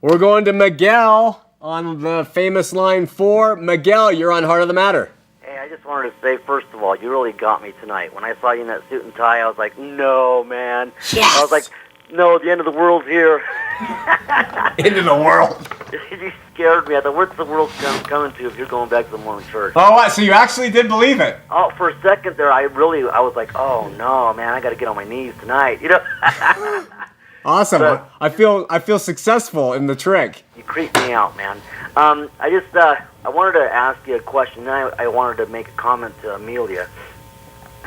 We're going to Miguel on the famous line 4. Miguel, you're on Heart of the Matter. Hey, I just wanted to say, first of all, you really got me tonight. When I saw you in that suit and tie, I was like, no, man. Yes. I was like, no, the end of the world's here. End of the world. You scared me. I thought, where's the world coming to if you're going back to the Mormon church? Oh, what? So you actually did believe it? Oh, for a second there, I was like, oh, no, man, I got to get on my knees tonight, you know? Awesome. But, I feel successful in the trick. You creep me out, man. I wanted to ask you a question, and I wanted to make a comment to Amelia.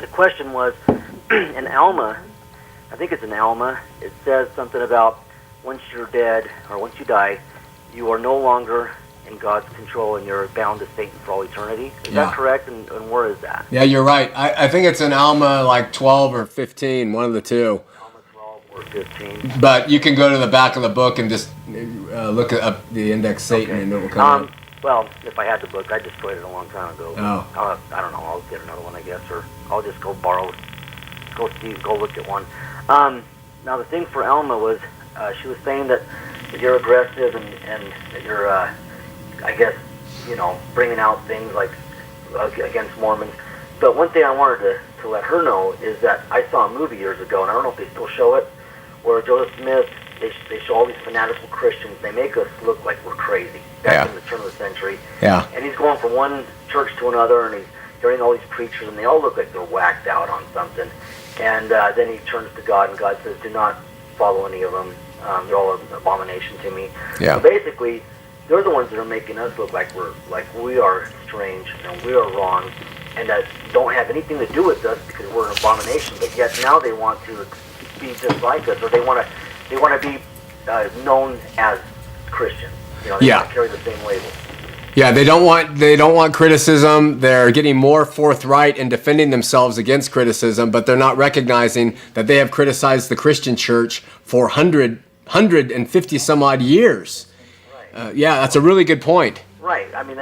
The question was, in Alma, I think it's in Alma, it says something about once you're dead, or once you die, you are no longer in God's control and you're bound to Satan for all eternity. Is that correct? And where is that? Yeah, you're right. I think it's in Alma like 12 or 15, one of the two. Alma 12 or 15. But you can go to the back of the book and just look up the index Satan and it will come up. Well, if I had the book, I destroyed it a long time ago. Oh. I don't know. I'll get another one, I guess, or I'll just go borrow. Go look at one. Now, the thing for Alma was she was saying that you're aggressive and that you're, I guess, bringing out things like against Mormons. But one thing I wanted to let her know is that I saw a movie years ago, and I don't know if they still show it, where Joseph Smith, they show all these fanatical Christians. They make us look like we're crazy back in the turn of the century. Yeah. And he's going from one church to another, and he's hearing all these preachers, and they all look like they're whacked out on something. And then he turns to God, and God says, do not follow any of them. They're all an abomination to me. Yeah. So basically, they're the ones that are making us look like we are strange and we are wrong, and that don't have anything to do with us because we're an abomination. But yet now they want to be just like us, or they want to be known as Christians. They want to carry the same label. Yeah, they don't want criticism. They're getting more forthright in defending themselves against criticism, but they're not recognizing that they have criticized the Christian church for 150 some odd years. Right. Yeah, that's a really good point. Right. I mean,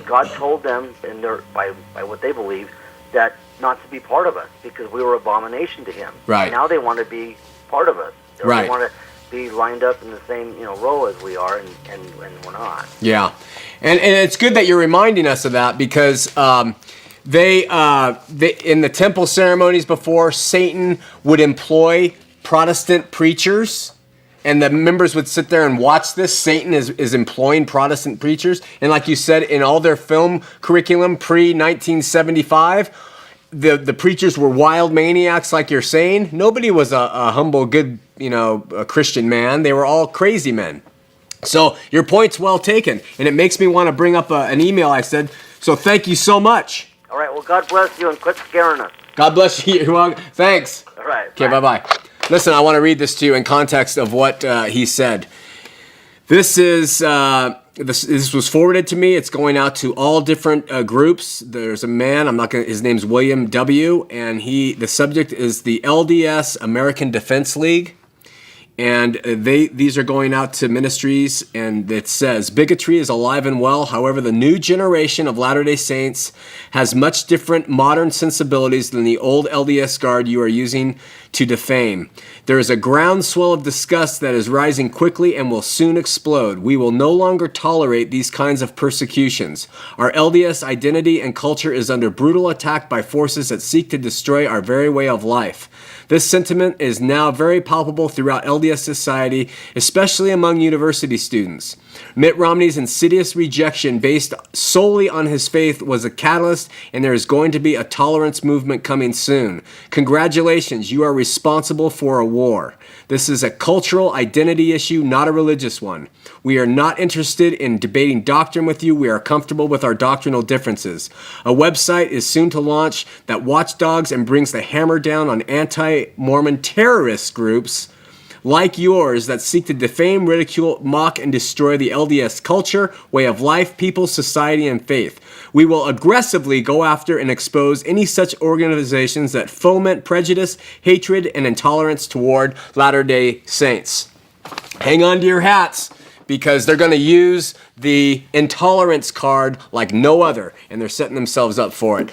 God told them, and by what they believe, that not to be part of us because we were abomination to Him. Right. And now they want to be part of us. Right. They want to be lined up in the same row as we are, and we're not. Yeah, and it's good that you're reminding us of that because they in the temple ceremonies before, Satan would employ Protestant preachers. And the members would sit there and watch this. Satan is employing Protestant preachers. And like you said, in all their film curriculum pre-1975, the preachers were wild maniacs like you're saying. Nobody was a humble, good, a Christian man. They were all crazy men. So your point's well taken. And it makes me want to bring up an email I said. So thank you so much. All right. Well, God bless you and quit scaring us. God bless you. Well, thanks. All right. Okay, bye-bye. Listen, I want to read this to you in context of what he said. This was forwarded to me. It's going out to all different groups. There's a man, his name's William W., and the subject is the LDS American Defense League. And these are going out to ministries, and it says, bigotry is alive and well. However, the new generation of Latter-day Saints has much different modern sensibilities than the old LDS guard you are using to defame. There is a groundswell of disgust that is rising quickly and will soon explode. We will no longer tolerate these kinds of persecutions. Our LDS identity and culture is under brutal attack by forces that seek to destroy our very way of life. This sentiment is now very palpable throughout LDS society, especially among university students. Mitt Romney's insidious rejection based solely on his faith was a catalyst, and there is going to be a tolerance movement coming soon. Congratulations, you are responsible for a war. This is a cultural identity issue, not a religious one. We are not interested in debating doctrine with you. We are comfortable with our doctrinal differences. A website is soon to launch that watchdogs and brings the hammer down on anti-Mormon terrorist groups like yours that seek to defame, ridicule, mock, and destroy the LDS culture, way of life, people, society, and faith. We will aggressively go after and expose any such organizations that foment prejudice, hatred, and intolerance toward Latter-day Saints. Hang on to your hats, because they're going to use the intolerance card like no other, and they're setting themselves up for it.